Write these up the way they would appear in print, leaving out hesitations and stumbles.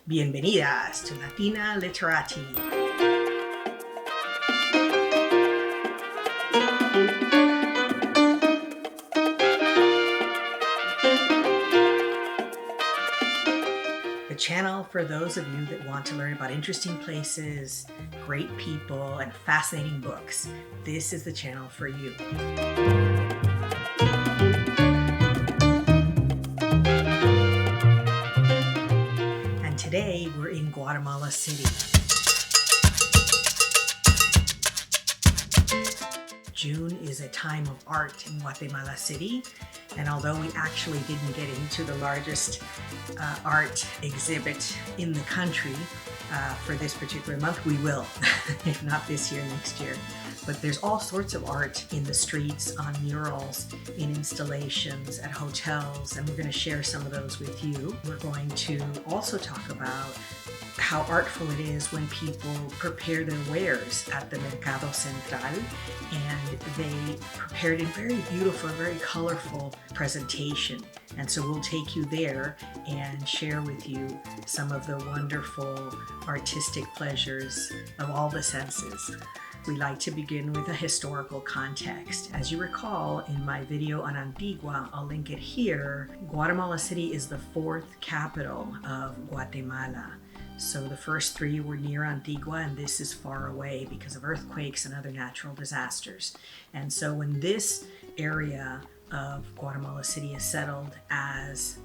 Bienvenidas to Latina Literati. The channel for those of you that want to learn about interesting places, great people, and fascinating books. This is the channel for you. Today, we're in Guatemala City. June is a time of art in Guatemala City, and although we actually didn't get into the largest art exhibit in the country for this particular month, we will, if not this year, next year. But there's all sorts of art in the streets, on murals, in installations, at hotels, and we're going to share some of those with you. We're going to also talk about how artful it is when people prepare their wares at the Mercado Central, and they prepare it in very beautiful, very colorful presentation. And so we'll take you there and share with you some of the wonderful artistic pleasures of all the senses. We like to begin with a historical context. As you recall, in my video on Antigua, I'll link it here, Guatemala City is the fourth capital of Guatemala. So the first three were near Antigua, and this is far away because of earthquakes and other natural disasters. And so when this area of Guatemala City is settled as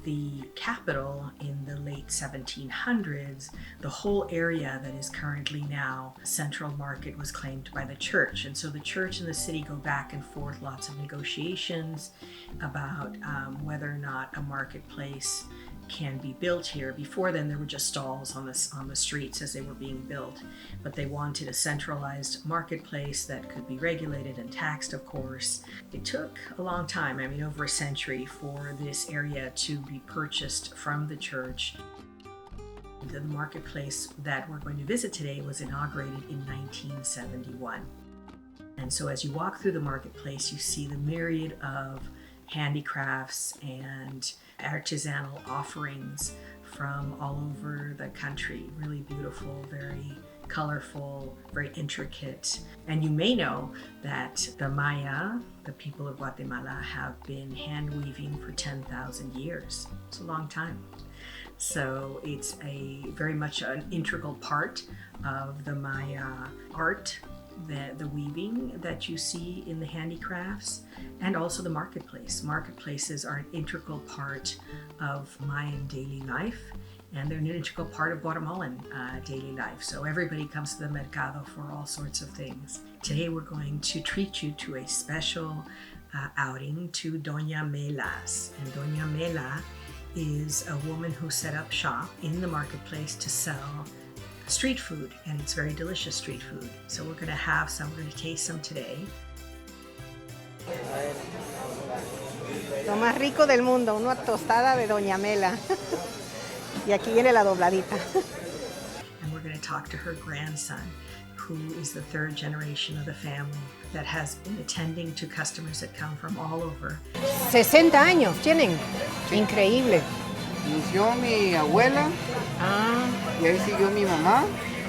the capital in the late 1700s, the whole area that is currently now Central Market was claimed by the church. And so the church and the city go back and forth, lots of negotiations about whether or not a marketplace can be built here. Before then, there were just stalls on the streets as they were being built, but they wanted a centralized marketplace that could be regulated and taxed, of course. It took a long time, over a century, for this area to be purchased from the church. The marketplace that we're going to visit today was inaugurated in 1971. And so as you walk through the marketplace, you see the myriad of handicrafts and artisanal offerings from all over the country. Really beautiful, very colorful, very intricate. And you may know that the Maya, the people of Guatemala, have been hand weaving for 10,000 years. It's a long time. So it's very much an integral part of the Maya art, the weaving that you see in the handicrafts, and also the marketplace. Marketplaces are an integral part of Mayan daily life, and they're an integral part of Guatemalan daily life. So everybody comes to the Mercado for all sorts of things. Today we're going to treat you to a special outing to Doña Mela's. And Doña Mela is a woman who set up shop in the marketplace to sell street food, and it's very delicious street food. So we're going to taste some today. Lo más rico del mundo, una tostada de Doña Mela. Y aquí viene la dobladita. And we're going to talk to her grandson, who is the third generation of the family that has been attending to customers that come from all over. 60 años tienen. Increíble. Inició mi abuela, y ahí siguió mi mamá.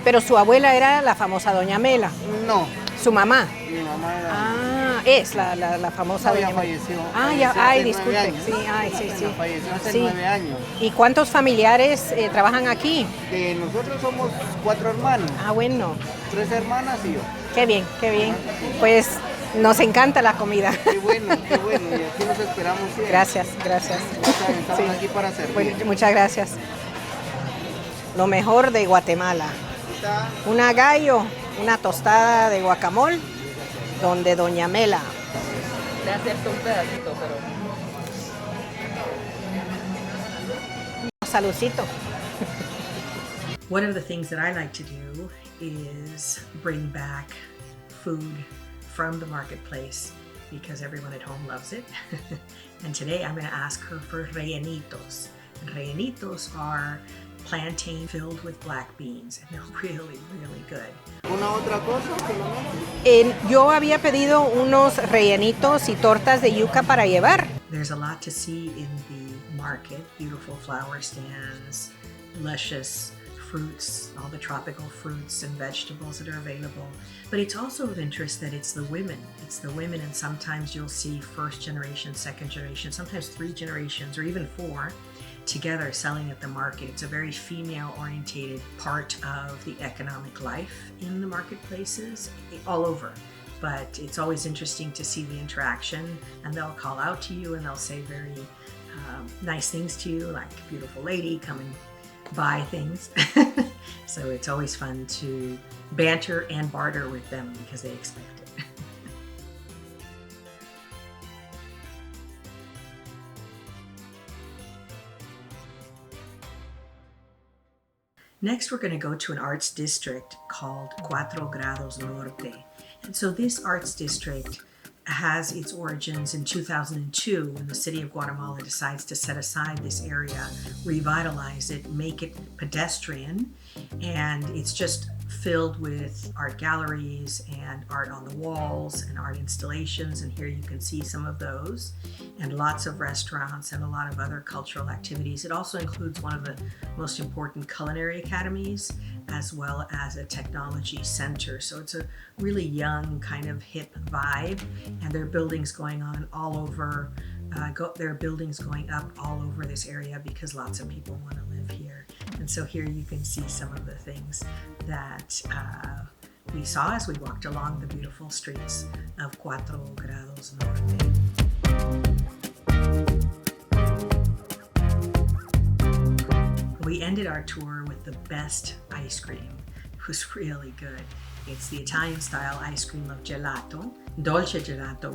Pero su abuela era la famosa Doña Mela. No. Su mamá. Mi mamá era... es la famosa no, Doña ya Mela. falleció. Ay, Hace disculpe. 9 años. Sí. Falleció hace Sí. 9 años. ¿Y cuántos familiares trabajan aquí? Nosotros somos 4 hermanos. Bueno. 3 hermanas y yo. Qué bien. Pues nos encanta la comida. Qué bueno. Y aquí nos esperamos siempre. Gracias. Estamos aquí para servir. Bueno, muchas gracias. Lo mejor de Guatemala. Una gallo, una tostada de guacamole, donde Doña Mela. Le acepto un pedacito, pero... Saludcito. One of the things that I like to do is bring back food from the marketplace because everyone at home loves it. And today I'm going to ask her for rellenitos. And rellenitos are plantain filled with black beans, and they're really, really good. ¿Una otra cosa? Yo había pedido unos rellenitos y tortas de yuca para llevar. There's a lot to see in the market, beautiful flower stands, luscious fruits, all the tropical fruits and vegetables that are available. But it's also of interest that it's the women. It's the women, and sometimes you'll see first generation, second generation, sometimes 3 generations or even 4 together selling at the market. It's a very female-orientated part of the economic life in the marketplaces all over. But it's always interesting to see the interaction, and they'll call out to you and they'll say very nice things to you, like beautiful lady, come and buy things. So it's always fun to banter and barter with them because they expect it. Next, we're going to go to an arts district called Grados Norte. And so this arts district has its origins in 2002 when the city of Guatemala decides to set aside this area, revitalize it, make it pedestrian, and it's just filled with art galleries and art on the walls and art installations, and here you can see some of those, and lots of restaurants and a lot of other cultural activities. It also includes one of the most important culinary academies as well as a technology center. So it's a really young kind of hip vibe, and there are buildings going on all over, there are buildings going up all over this area because lots of people want to live here. And so here you can see some of the things that we saw as we walked along the beautiful streets of Grados Norte. We ended our tour with the best ice cream. It was really good. It's the Italian style ice cream of gelato, dolce gelato,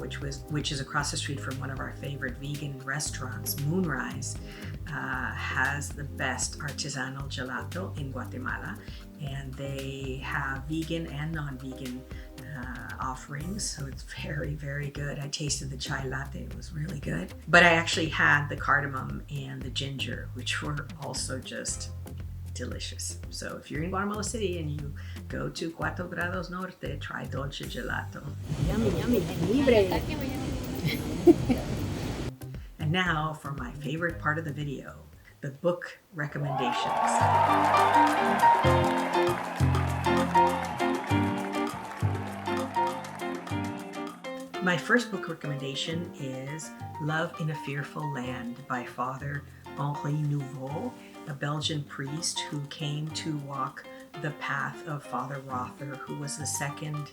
which is across the street from one of our favorite vegan restaurants, Moonrise, has the best artisanal gelato in Guatemala, and they have vegan and non-vegan offerings, so it's very, very good. I tasted the chai latte, it was really good. But I actually had the cardamom and the ginger, which were also just delicious. So if you're in Guatemala City and you go to Grados Norte, try dolce gelato. Yummy, yummy, libre. And now for my favorite part of the video, the book recommendations. My first book recommendation is Love in a Fearful Land by Father Henri Nouwen, a Belgian priest who came to walk the path of Father Rother, who was the second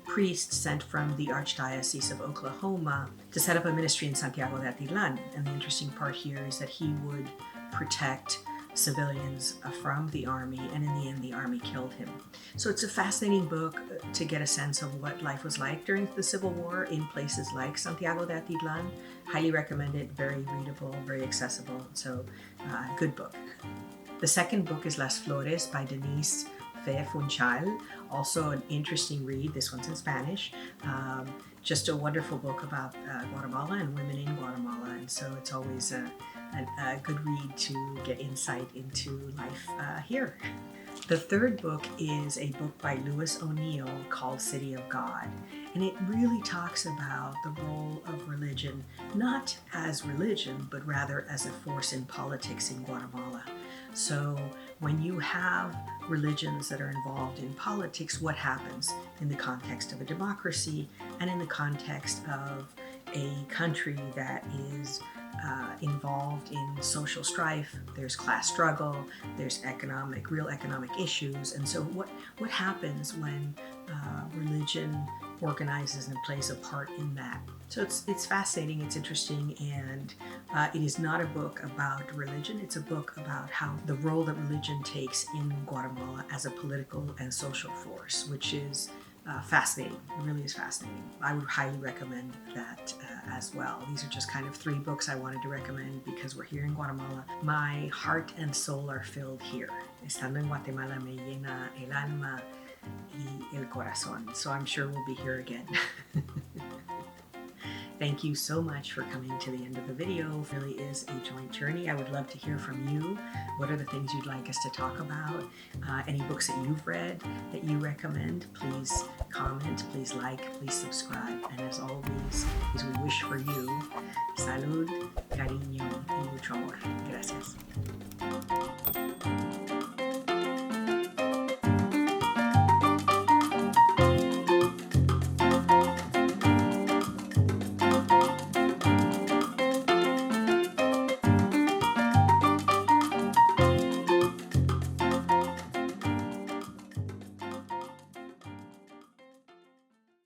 priest sent from the Archdiocese of Oklahoma to set up a ministry in Santiago de Atitlán. And the interesting part here is that he would protect civilians from the army, and in the end the army killed him. So it's a fascinating book to get a sense of what life was like during the Civil War in places like Santiago de Atitlán. Highly recommend it, very readable, very accessible, so good book. The second book is Las Flores by Denise Funchal, also an interesting read. This one's in Spanish. Just a wonderful book about Guatemala and women in Guatemala, and so it's always a good read to get insight into life here. The third book is a book by Lewis O'Neill called City of God, and it really talks about the role of religion, not as religion, but rather as a force in politics in Guatemala. So when you have religions that are involved in politics, what happens in the context of a democracy and in the context of a country that is involved in social strife? There's class struggle, there's real economic issues, and so what happens when religion organizes and plays a part in that? So it's fascinating, it's interesting, and it is not a book about religion. It's a book about how the role that religion takes in Guatemala as a political and social force, which is fascinating. It really is fascinating. I would highly recommend that as well. These are just kind of 3 books I wanted to recommend because we're here in Guatemala. My heart and soul are filled here. Estando en Guatemala me llena el alma y el corazón. So I'm sure we'll be here again. Thank you so much for coming to the end of the video. It really is a joint journey. I would love to hear from you. What are the things you'd like us to talk about? Any books that you've read that you recommend, please comment, please like, please subscribe. And as always, we wish for you salud, cariño, y mucho amor. Gracias.